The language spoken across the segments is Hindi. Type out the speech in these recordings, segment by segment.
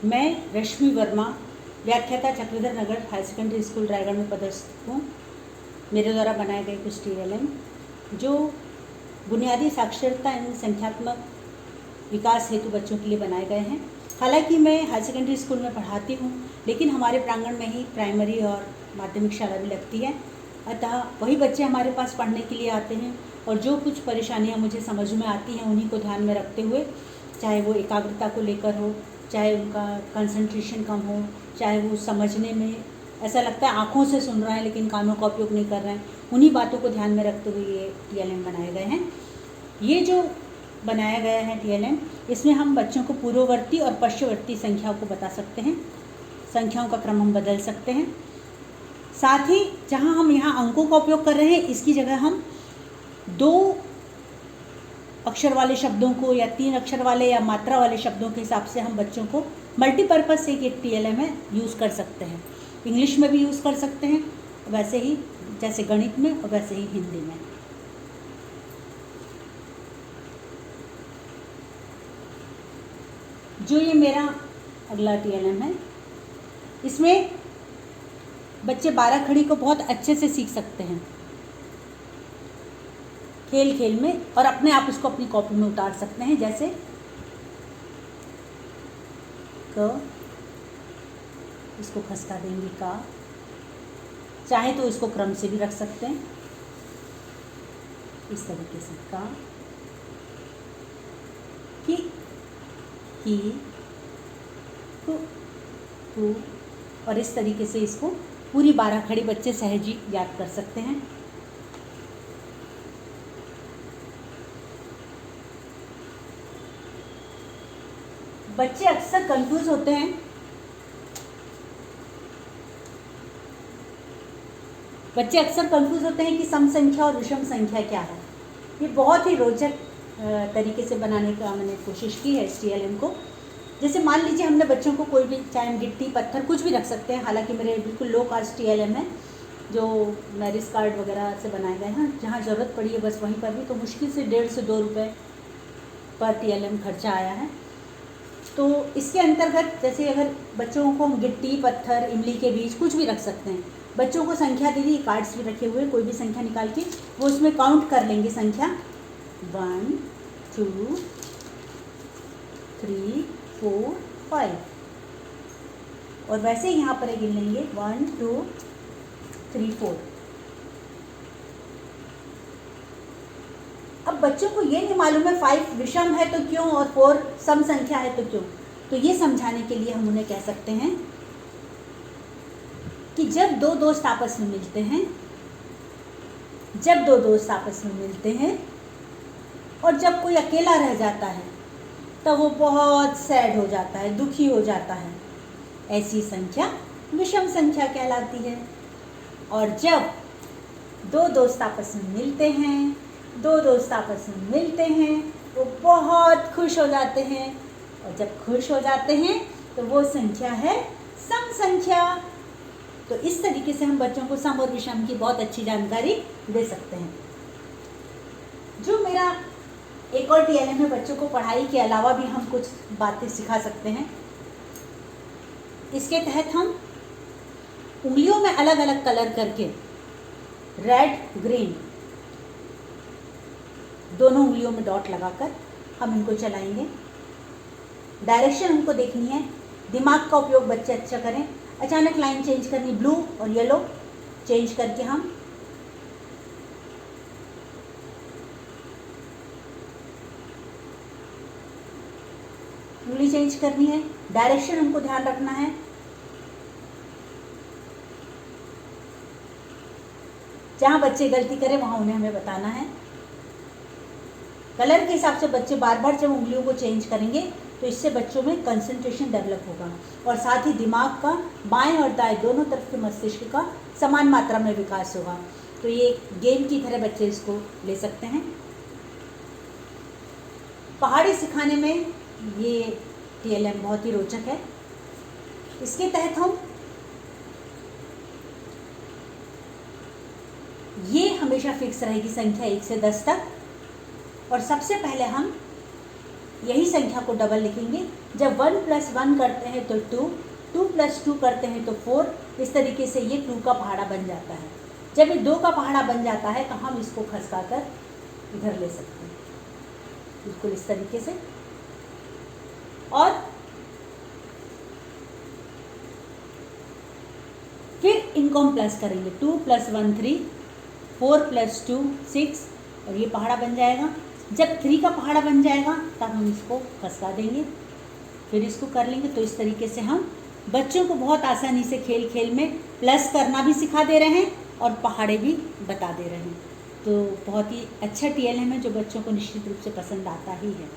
मैं रश्मि वर्मा व्याख्याता चक्रधर नगर हायर सेकेंडरी स्कूल रायगढ़ में पदस्थ हूँ। मेरे द्वारा बनाए गए कुछ TLM जो बुनियादी साक्षरता एवं संख्यात्मक विकास हेतु बच्चों के लिए बनाए गए हैं। हालांकि मैं हायर सेकेंडरी स्कूल में पढ़ाती हूँ, लेकिन हमारे प्रांगण में ही प्राइमरी और माध्यमिक शाला भी लगती है। अतः वही बच्चे हमारे पास पढ़ने के लिए आते हैं और जो कुछ परेशानियाँ मुझे समझ में आती हैं उन्हीं को ध्यान में रखते हुए, चाहे वो एकाग्रता को लेकर हो, चाहे उनका कंसंट्रेशन कम हो, चाहे वो समझने में ऐसा लगता है आँखों से सुन रहे हैं लेकिन कानों का उपयोग नहीं कर रहे हैं, उन्हीं बातों को ध्यान में रखते हुए ये TLM बनाए गए हैं। ये जो बनाया गया है TLM, इसमें हम बच्चों को पूर्ववर्ती और पश्चवर्ती संख्याओं को बता सकते हैं, संख्याओं का क्रम हम बदल सकते हैं। साथ ही जहाँ हम यहाँ अंकों का उपयोग कर रहे हैं, इसकी जगह हम 2 अक्षर वाले शब्दों को या 3 अक्षर वाले या मात्रा वाले शब्दों के हिसाब से हम बच्चों को मल्टीपर्पज़ से एक TLM है यूज़ कर सकते हैं। इंग्लिश में भी यूज़ कर सकते हैं, वैसे ही जैसे गणित में और वैसे ही हिंदी में। जो ये मेरा अगला TLM है, इसमें बच्चे 12 खड़ी को बहुत अच्छे से सीख सकते हैं खेल खेल में, और अपने आप इसको अपनी कॉपी में उतार सकते हैं। जैसे क, इसको खसका देंगे का, चाहे तो इसको क्रम से भी रख सकते हैं इस तरीके से का, की, कु, और इस तरीके से इसको पूरी 12 खड़ी बच्चे सहज ही याद कर सकते हैं। बच्चे अक्सर कंफ्यूज होते हैं कि सम संख्या और विषम संख्या क्या है। ये बहुत ही रोचक तरीके से बनाने का मैंने कोशिश की है इस TLM को। जैसे मान लीजिए हमने बच्चों को कोई भी, चाहे हम गिट्टी पत्थर कुछ भी रख सकते हैं। हालांकि मेरे बिल्कुल लो कास्ट TLM है जो मैरिज कार्ड वगैरह से बनाए गए हैं, जहाँ ज़रूरत पड़ी है बस वहीं पर भी तो मुश्किल से 1.5 से 2 रुपये पर TLM खर्चा आया है। तो इसके अंतर्गत जैसे अगर बच्चों को हम गिट्टी पत्थर इमली के बीज कुछ भी रख सकते हैं। बच्चों को संख्या दे दी, कार्ड्स भी रखे हुए, कोई भी संख्या निकाल के वो उसमें काउंट कर लेंगे, संख्या 1 2 3 4 5, और वैसे ही यहाँ पर गिन लेंगे 1 2 3 4। अब बच्चों को ये नहीं मालूम है 5 विषम है तो क्यों और 4 सम संख्या है तो क्यों। तो ये समझाने के लिए हम उन्हें कह सकते हैं कि जब दो दोस्त आपस में मिलते हैं और जब कोई अकेला रह जाता है तब वो बहुत सैड हो जाता है, दुखी हो जाता है, ऐसी संख्या विषम संख्या कहलाती है। और जब दो दोस्त आपस में मिलते हैं वो बहुत खुश हो जाते हैं, और जब खुश हो जाते हैं तो वो संख्या है सम संख्या। तो इस तरीके से हम बच्चों को सम और विषम की बहुत अच्छी जानकारी दे सकते हैं। जो मेरा एक और TLM है, बच्चों को पढ़ाई के अलावा भी हम कुछ बातें सिखा सकते हैं। इसके तहत हम उंगलियों में अलग अलग कलर करके रेड ग्रीन दोनों उंगलियों में डॉट लगाकर हम इनको चलाएंगे। डायरेक्शन हमको देखनी है, दिमाग का उपयोग बच्चे अच्छा करें। अचानक लाइन चेंज करनी, ब्लू और येलो चेंज करके हम उंगली चेंज करनी है। डायरेक्शन हमको ध्यान रखना है। जहाँ बच्चे गलती करें वहाँ उन्हें हमें बताना है। कलर के हिसाब से बच्चे बार बार जब उंगलियों को चेंज करेंगे तो इससे बच्चों में कंसंट्रेशन डेवलप होगा, और साथ ही दिमाग का बाएं और दाएं दोनों तरफ के मस्तिष्क का समान मात्रा में विकास होगा। तो ये गेम की तरह बच्चे इसको ले सकते हैं। पहाड़ी सिखाने में ये TLM बहुत ही रोचक है। इसके तहत हम ये हमेशा फिक्स रहेगी संख्या 1 से 10 तक, और सबसे पहले हम यही संख्या को डबल लिखेंगे। जब 1 + 1 करते हैं तो 2, 2 + 2 करते हैं तो 4, इस तरीके से ये 2 का पहाड़ा बन जाता है। जब ये 2 का पहाड़ा बन जाता है तो हम इसको खसका कर इधर ले सकते हैं, बिल्कुल इस तरीके से। और फिर इनको हम प्लस करेंगे, 2 + 1 3, 4 + 2 6, और ये पहाड़ा बन जाएगा। जब 3 का पहाड़ा बन जाएगा तब हम इसको खसका देंगे, फिर इसको कर लेंगे। तो इस तरीके से हम बच्चों को बहुत आसानी से खेल खेल में प्लस करना भी सिखा दे रहे हैं और पहाड़े भी बता दे रहे हैं। तो बहुत ही अच्छा TLM है जो बच्चों को निश्चित रूप से पसंद आता ही है।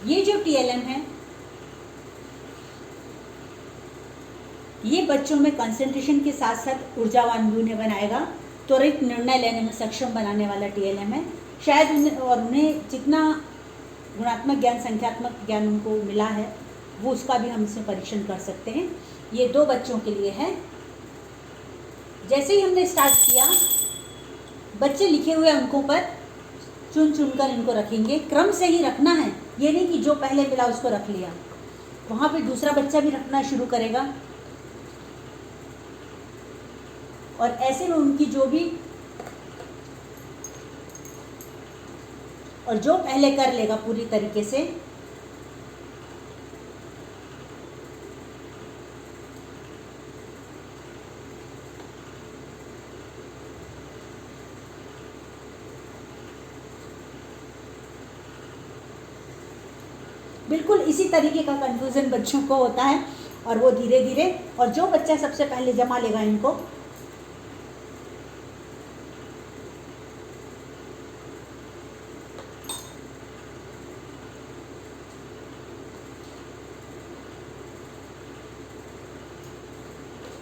ये जो TLM है ये बच्चों में कंसंट्रेशन के साथ साथ ऊर्जावान भी उन्हें बनाएगा, त्वरित निर्णय लेने में सक्षम बनाने वाला TLM है। शायद उन्हें जितना गुणात्मक ज्ञान, संख्यात्मक ज्ञान उनको मिला है वो उसका भी हम इसमें परीक्षण कर सकते हैं। ये 2 बच्चों के लिए है। जैसे ही हमने स्टार्ट किया, बच्चे लिखे हुए अंकों पर चुन चुनकर इनको रखेंगे। क्रम से ही रखना है, ये नहीं कि जो पहले मिला उसको रख लिया। वहाँ पे दूसरा बच्चा भी रखना शुरू करेगा और ऐसे में उनकी जो पहले कर लेगा पूरी तरीके से, बिल्कुल इसी तरीके का कंफ्यूजन बच्चों को होता है और वो धीरे धीरे, और जो बच्चा सबसे पहले जमा लेगा इनको,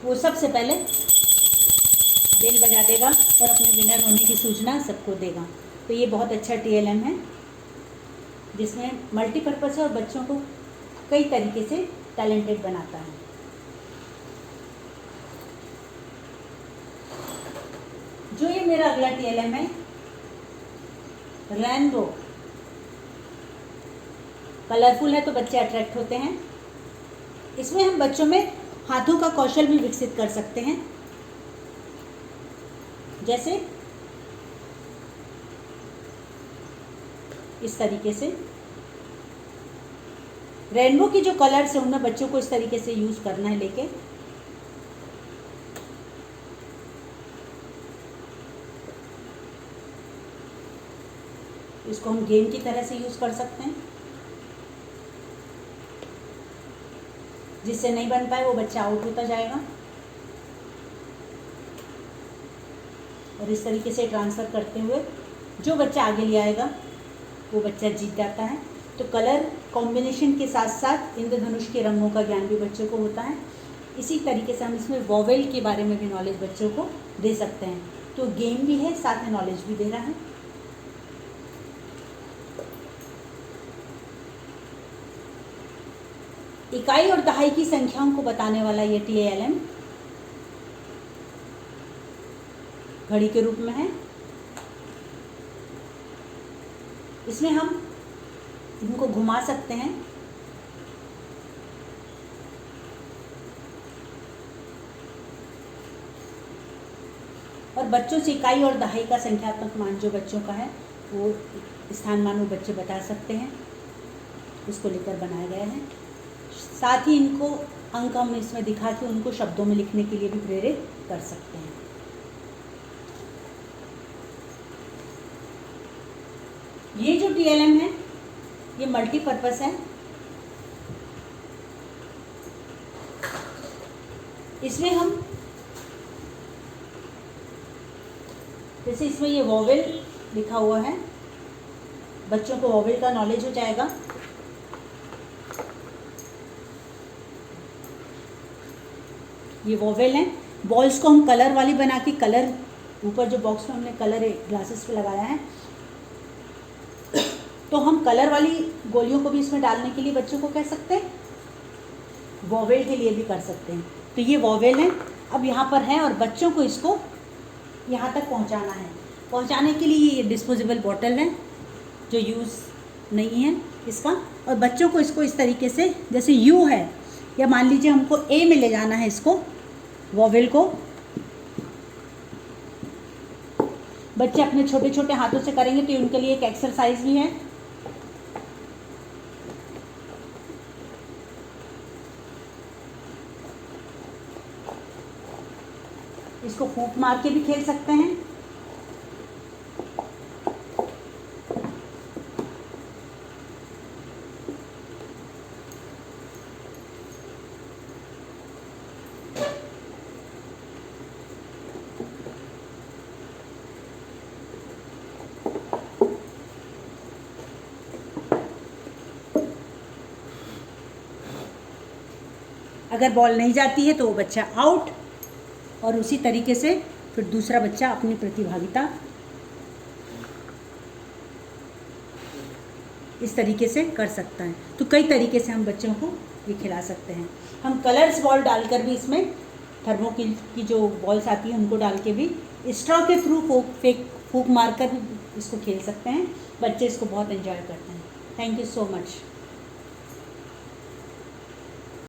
वो सबसे पहले बेल बजा देगा और अपने विनर होने की सूचना सबको देगा। तो ये बहुत अच्छा TLM है जिसमें मल्टीपर्पज़ है और बच्चों को कई तरीके से टैलेंटेड बनाता है। जो ये मेरा अगला TLM है, रेनबो। कलरफुल है तो बच्चे अट्रैक्ट होते हैं। इसमें हम बच्चों में हाथों का कौशल भी विकसित कर सकते हैं। जैसे इस तरीके से रेनबो की जो कलर्स है उनमें बच्चों को इस तरीके से यूज करना है लेके, इसको हम गेम की तरह से यूज कर सकते हैं। जिससे नहीं बन पाए वो बच्चा आउट होता जाएगा और इस तरीके से ट्रांसफ़र करते हुए जो बच्चा आगे ले आएगा वो बच्चा जीत जाता है। तो कलर कॉम्बिनेशन के साथ साथ इंद्रधनुष के रंगों का ज्ञान भी बच्चों को होता है। इसी तरीके से हम इसमें वोवेल के बारे में भी नॉलेज बच्चों को दे सकते हैं। तो गेम भी है, साथ में नॉलेज भी दे रहा है। इकाई और दहाई की संख्याओं को बताने वाला ये TLM घड़ी के रूप में है। इसमें हम इनको घुमा सकते हैं और बच्चों से इकाई और दहाई का संख्यात्मक मान जो बच्चों का है वो स्थान मान वो बच्चे बता सकते हैं, उसको लेकर बनाया गया है। साथ ही इनको अंक हम इसमें दिखा के उनको शब्दों में लिखने के लिए भी प्रेरित कर सकते हैं। ये जो TLM है ये मल्टीपर्पस है। इसमें हम जैसे इसमें ये वोवेल लिखा हुआ है, बच्चों को वोवेल का नॉलेज हो जाएगा। ये वोवेल है। बॉल्स को हम कलर वाली बना के, कलर ऊपर जो बॉक्स में हमने कलर ग्लासेस पे लगाया है, तो हम कलर वाली गोलियों को भी इसमें डालने के लिए बच्चों को कह सकते हैं, वोवेल के लिए भी कर सकते हैं। तो ये वोवेल है। अब यहाँ पर है और बच्चों को इसको यहाँ तक पहुँचाना है। पहुँचाने के लिए ये डिस्पोजेबल बॉटल है जो यूज़ नहीं है इसका, और बच्चों को इसको इस तरीके से, जैसे यू है या मान लीजिए हमको ए में ले जाना है इसको, वॉवेल को बच्चे अपने छोटे छोटे हाथों से करेंगे तो उनके लिए एक एक्सरसाइज भी है। इसको फूंक मार के भी खेल सकते हैं। अगर बॉल नहीं जाती है तो वो बच्चा आउट, और उसी तरीके से फिर दूसरा बच्चा अपनी प्रतिभागिता इस तरीके से कर सकता है। तो कई तरीके से हम बच्चों को ये खिला सकते हैं। हम कलर्स बॉल डालकर भी, इसमें थर्मोकिल की जो बॉल्स आती हैं उनको डाल के भी, स्ट्रॉ के थ्रू फूक मार कर भी इसको खेल सकते हैं। बच्चे इसको बहुत एंजॉय करते हैं। Thank you so much.